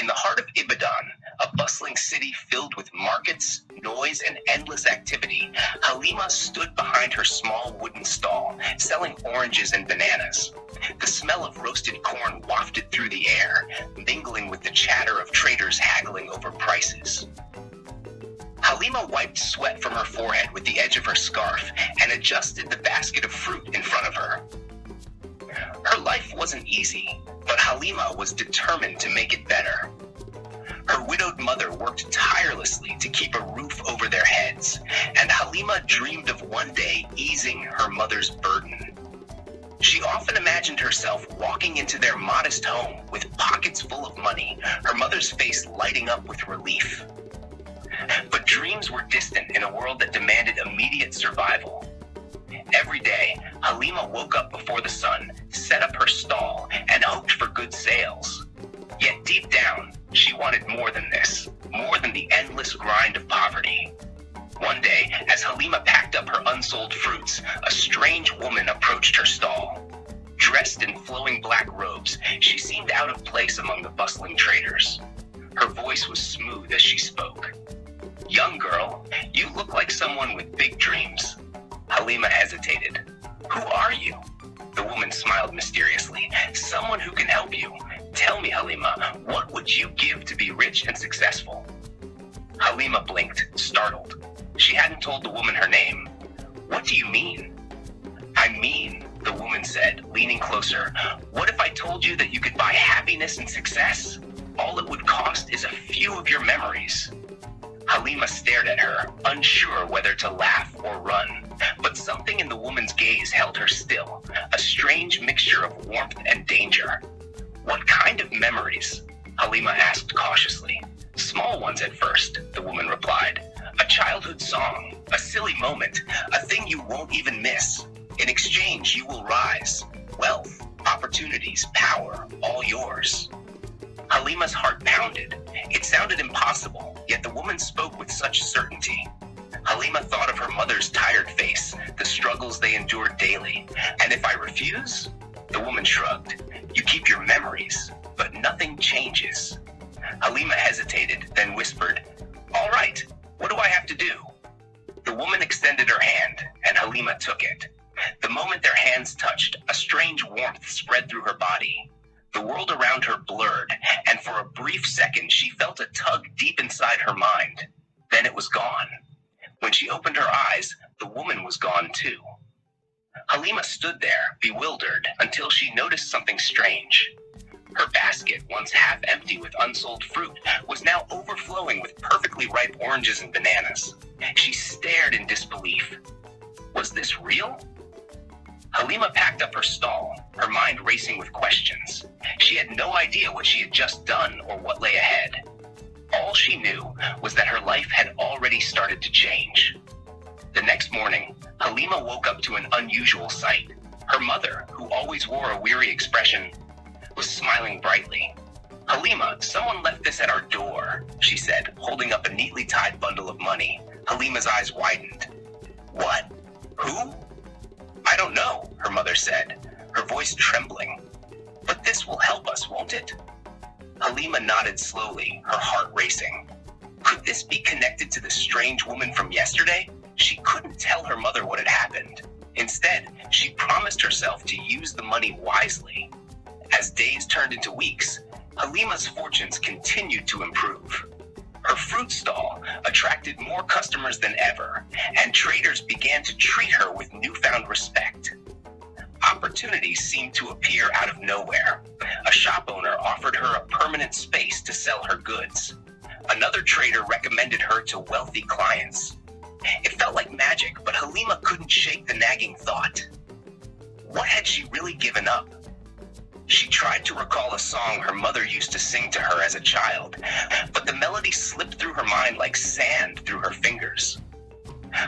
In the heart of Ibadan, a bustling city filled with markets, noise, and endless activity, Halima stood behind her small wooden stall, selling oranges and bananas. The smell of roasted corn wafted through the air, mingling with the chatter of traders haggling over prices. Halima wiped sweat from her forehead with the edge of her scarf and adjusted the basket of fruit in front of her. Her life wasn't easy, but Halima was determined to make it better. Her widowed mother worked tirelessly to keep a roof over their heads, and Halima dreamed of one day easing her mother's burden. She often imagined herself walking into their modest home with pockets full of money, her mother's face lighting up with relief. But dreams were distant in a world that demanded immediate survival. Every day, Halima woke up before the sun, set up her stall, and hoped for good sales. Yet deep down, she wanted more than this, more than the endless grind of poverty. One day, as Halima packed up her unsold fruits, a strange woman approached her stall. Dressed in flowing black robes, she seemed out of place among the bustling traders. Her voice was smooth as she spoke. "Young girl, you look like someone with big dreams." Halima hesitated. "Who are you?" The woman smiled mysteriously. "Someone who can help you. Tell me, Halima, what would you give to be rich and successful?" Halima blinked, startled. She hadn't told the woman her name. "What do you mean?" "I mean," the woman said, leaning closer, "what if I told you that you could buy happiness and success? All it would cost is a few of your memories." Halima stared at her, unsure whether to laugh or run, but something in the woman's gaze held her still, a strange mixture of warmth and danger. "What kind of memories?" Halima asked cautiously. "Small ones at first," the woman replied. "A childhood song, a silly moment, a thing you won't even miss. In exchange, you will rise. Wealth, opportunities, power, all yours." Halima's heart pounded. It sounded impossible, yet the woman spoke with such certainty. Halima thought of her mother's tired face, the struggles they endured daily. "And if I refuse?" The woman shrugged. "You keep your memories, but nothing changes." Halima hesitated, then whispered, "All right, what do I have to do?" The woman extended her hand, and Halima took it. The moment their hands touched, a strange warmth spread through her body. The world around her blurred, and for a brief second she felt a tug deep inside her mind. Then it was gone. When she opened her eyes, the woman was gone too. Halima stood there, bewildered, until she noticed something strange. Her basket, once half empty with unsold fruit, was now overflowing with perfectly ripe oranges and bananas. She stared in disbelief. Was this real? Halima packed up her stall, her mind racing with questions. She had no idea what she had just done or what lay ahead. All she knew was that her life had already started to change. The next morning, Halima woke up to an unusual sight. Her mother, who always wore a weary expression, was smiling brightly. "Halima, someone left this at our door," she said, holding up a neatly tied bundle of money. Halima's eyes widened. "What? Who?" "I don't know," her mother said, her voice trembling. "But this will help us, won't it?" Halima nodded slowly, her heart racing. Could this be connected to the strange woman from yesterday? She couldn't tell her mother what had happened. Instead, she promised herself to use the money wisely. As days turned into weeks, Halima's fortunes continued to improve. Her fruit stall attracted more customers than ever, and traders began to treat her with newfound respect. Opportunities seemed to appear out of nowhere. A shop owner offered her a permanent space to sell her goods. Another trader recommended her to wealthy clients. It felt like magic, but Halima couldn't shake the nagging thought. What had she really given up? She tried to recall a song her mother used to sing to her as a child, but the melody slipped through her mind like sand through her fingers.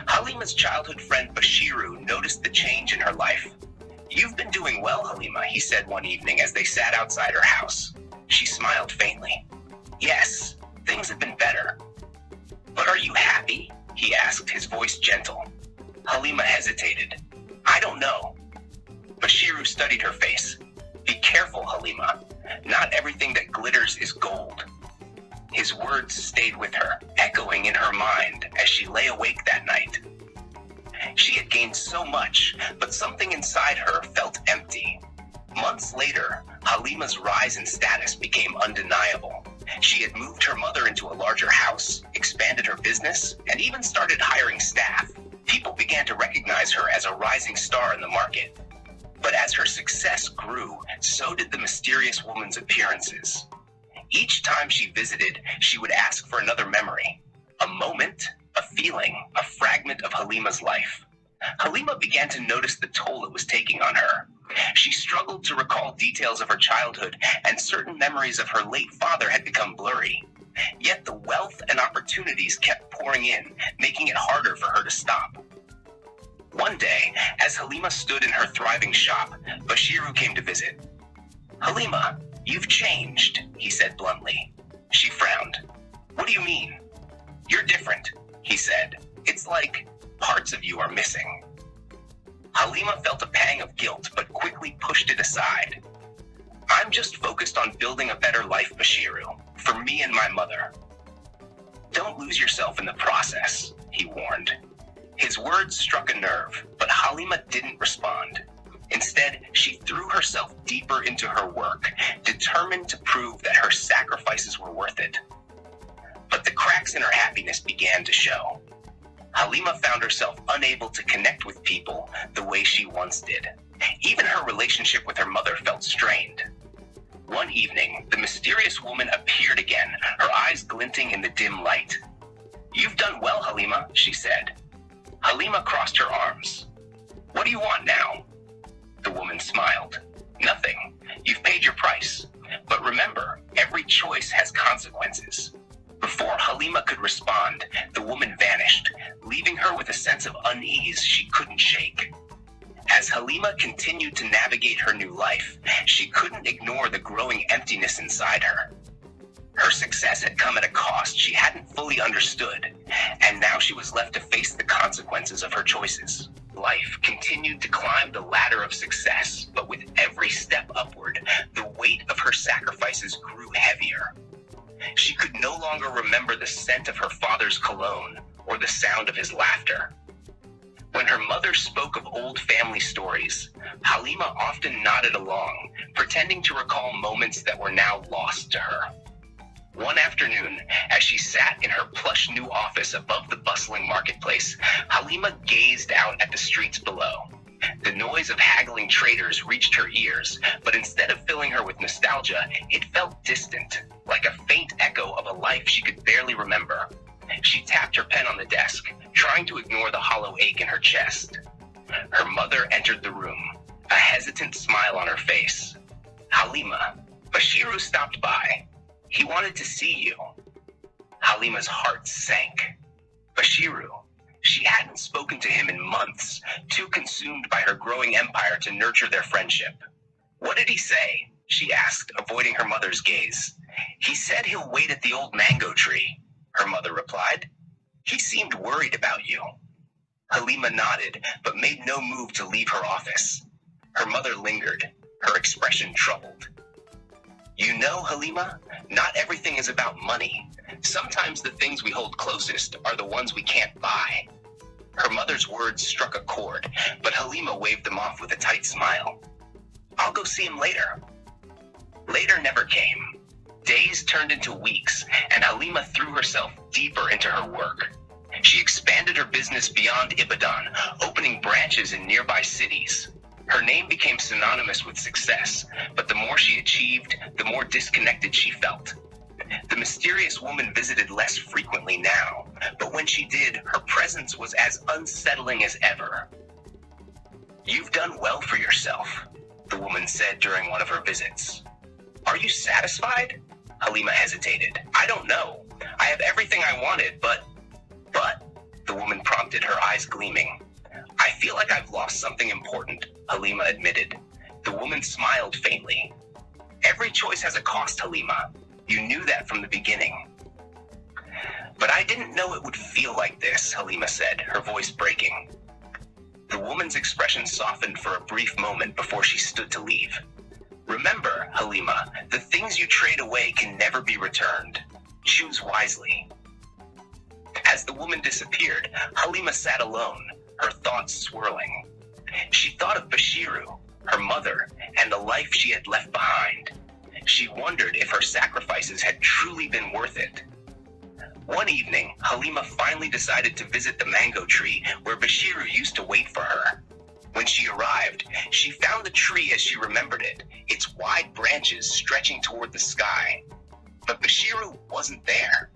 Halima's childhood friend Bashiru noticed the change in her life. "You've been doing well, Halima," he said one evening as they sat outside her house. She smiled faintly. "Yes, things have been better." "But are you happy?" he asked, his voice gentle. Halima hesitated. "I don't know." Bashiru studied her face. "Be careful, Halima. Not everything that glitters is gold. His words stayed with her, echoing in her mind as she lay awake that night. She had gained so much, but something inside her felt empty. Months later, Halima's rise in status became undeniable. She had moved her mother into a larger house, expanded her business, and even started hiring staff. People began to recognize her as a rising star in the market. But as her success grew, so did the mysterious woman's appearances. Each time she visited, she would ask for another memory, a moment, a feeling, a fragment of Halima's life. Halima began to notice the toll it was taking on her. She struggled to recall details of her childhood, and certain memories of her late father had become blurry. Yet the wealth and opportunities kept pouring in, making it harder for her to stop. One day, as Halima stood in her thriving shop, Bashiru came to visit. "Halima, you've changed," he said bluntly. She frowned. "What do you mean?" "You're different," he said. "It's like parts of you are missing." Halima felt a pang of guilt, but quickly pushed it aside. "I'm just focused on building a better life, Bashiru, for me and my mother." "Don't lose yourself in the process," he warned. His words struck a nerve, but Halima didn't respond. Instead, she threw herself deeper into her work, determined to prove that her sacrifices were worth it. But the cracks in her happiness began to show. Halima found herself unable to connect with people the way she once did. Even her relationship with her mother felt strained. One evening, the mysterious woman appeared again, her eyes glinting in the dim light. "You've done well, Halima," she said. Halima crossed her arms. "What do you want now?" The woman smiled. "Nothing. You've paid your price. But remember, every choice has consequences." Before Halima could respond, the woman vanished, leaving her with a sense of unease she couldn't shake. As Halima continued to navigate her new life, she couldn't ignore the growing emptiness inside her. Her success had come at a cost she hadn't fully understood, and now she was left to face the consequences of her choices. Life continued to climb the ladder of success, but with every step upward, the weight of her sacrifices grew heavier. She could no longer remember the scent of her father's cologne or the sound of his laughter. When her mother spoke of old family stories, Halima often nodded along, pretending to recall moments that were now lost to her. One afternoon, as she sat in her plush new office above the bustling marketplace, Halima gazed out at the streets below. The noise of haggling traders reached her ears, but instead of filling her with nostalgia, it felt distant, like a faint echo of a life she could barely remember. She tapped her pen on the desk, trying to ignore the hollow ache in her chest. Her mother entered the room, a hesitant smile on her face. "Halima, Bashiru stopped by. He wanted to see you." Halima's heart sank. Bashiru. She hadn't spoken to him in months, too consumed by her growing empire to nurture their friendship. "What did he say?" she asked, avoiding her mother's gaze. "He said he'll wait at the old mango tree," her mother replied. "He seemed worried about you." Halima nodded, but made no move to leave her office. Her mother lingered, her expression troubled. "You know, Halima, not everything is about money. Sometimes the things we hold closest are the ones we can't buy." Her mother's words struck a chord, but Halima waved them off with a tight smile. "I'll go see him later." Later never came. Days turned into weeks, and Halima threw herself deeper into her work. She expanded her business beyond Ibadan, opening branches in nearby cities. Her name became synonymous with success, but the more she achieved, the more disconnected she felt. The mysterious woman visited less frequently now, but when she did, her presence was as unsettling as ever. "You've done well for yourself," the woman said during one of her visits. "Are you satisfied?" Halima hesitated. "I don't know. I have everything I wanted, but, the woman prompted, her eyes gleaming. "I feel like I've lost something important," Halima admitted. The woman smiled faintly. "Every choice has a cost, Halima. You knew that from the beginning." "But I didn't know it would feel like this," Halima said, her voice breaking. The woman's expression softened for a brief moment before she stood to leave. "Remember, Halima, the things you trade away can never be returned. Choose wisely. As the woman disappeared, Halima sat alone, her thoughts swirling. She thought of Bashiru, her mother, and the life she had left behind. She wondered if her sacrifices had truly been worth it. One evening, Halima finally decided to visit the mango tree where Bashiru used to wait for her. When she arrived, she found the tree as she remembered it, its wide branches stretching toward the sky. But Bashiru wasn't there.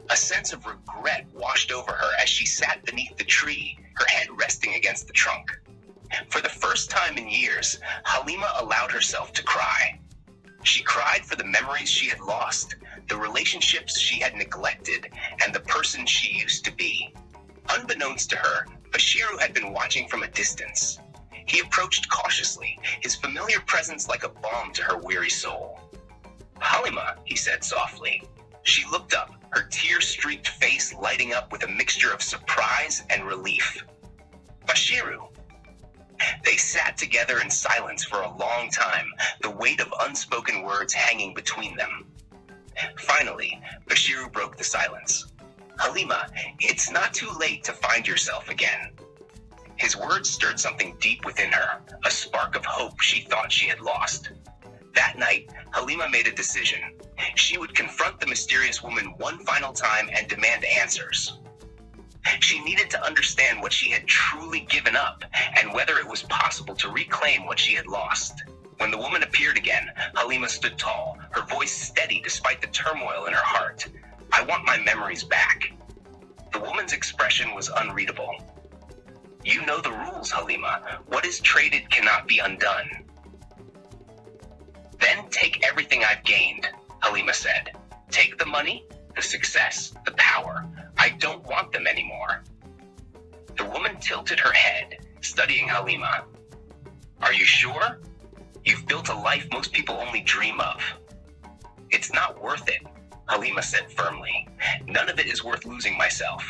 A sense of regret washed over her as she sat beneath the tree, her head resting against the trunk. For the first time in years, Halima allowed herself to cry. She cried for the memories she had lost, the relationships she had neglected, and the person she used to be. Unbeknownst to her, Bashiru had been watching from a distance. He approached cautiously, his familiar presence like a balm to her weary soul. "Halima," he said softly. She looked up, her tear-streaked face lighting up with a mixture of surprise and relief. "Bashiru." They sat together in silence for a long time, the weight of unspoken words hanging between them. Finally, Bashiru broke the silence. "Halima, it's not too late to find yourself again." His words stirred something deep within her, a spark of hope she thought she had lost. That night, Halima made a decision. She would confront the mysterious woman one final time and demand answers. She needed to understand what she had truly given up and whether it was possible to reclaim what she had lost. When the woman appeared again, Halima stood tall, her voice steady despite the turmoil in her heart. "I want my memories back." The woman's expression was unreadable. "You know the rules, Halima. What is traded cannot be undone." "Then take everything I've gained," Halima said. "Take the money, the success, the power. I don't want them anymore." The woman tilted her head, studying Halima. "Are you sure? You've built a life most people only dream of." "It's not worth it," Halima said firmly. "None of it is worth losing myself."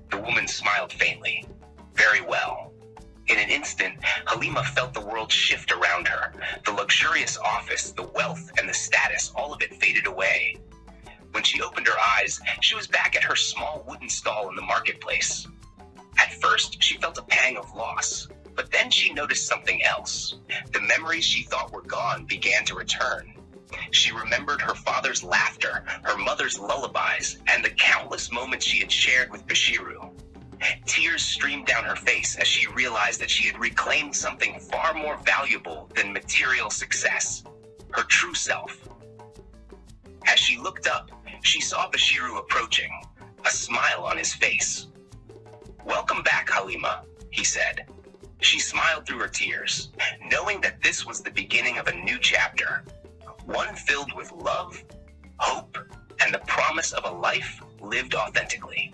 The woman smiled faintly. "Very well." In an instant, Halima felt the world shift around her. The luxurious office, the wealth, and the status, all of it faded away. When she opened her eyes, she was back at her small wooden stall in the marketplace. At first, she felt a pang of loss, but then she noticed something else. The memories she thought were gone began to return. She remembered her father's laughter, her mother's lullabies, and the countless moments she had shared with Bashiru. Tears streamed down her face as she realized that she had reclaimed something far more valuable than material success, her true self. As she looked up, she saw Bashiru approaching, a smile on his face. "Welcome back, Halima," he said. She smiled through her tears, knowing that this was the beginning of a new chapter, one filled with love, hope, and the promise of a life lived authentically.